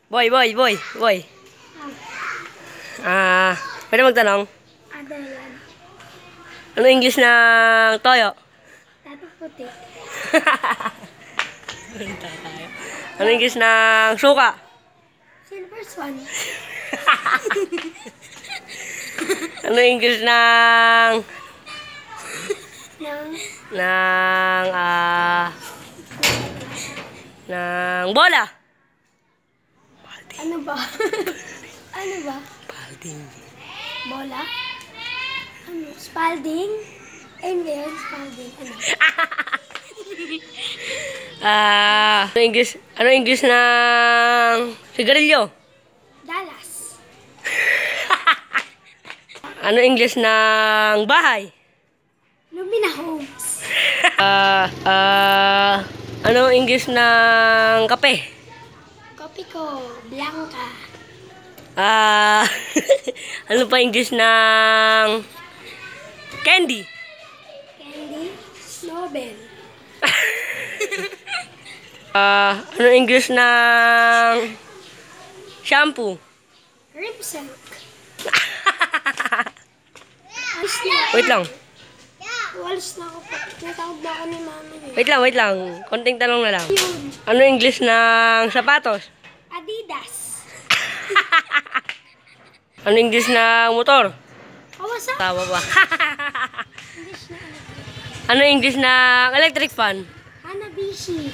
Boy. Pwede magtanong? Adalan. Ano English ng toyo? Tato puti. Ano English ng suka? Silver swan. Ano English ng Nang ng bola? ano ba? Ano ba? Balding. Bola? Ano? Spalding? Hindi yun, Spalding. Ano? Ano English ng sigarilyo? Dallas. Ano English ng bahay? Lumina Homes. Ano English ng kape? Kopi ko, Blanca. Ano pa English ng candy? Candy, Snowbell. Ano English ng shampoo? Rib silk. Alis na. Wait lang. Walis na ako po. Natawag na ako ni mama niya. Wait lang. Konting tanong na lang. Yun. Ano English ng sapatos? Adidas. Ano English ng motor? Kawasaki. Tawa ba? English na ano. Ano English ng electric fan? Hanabishi.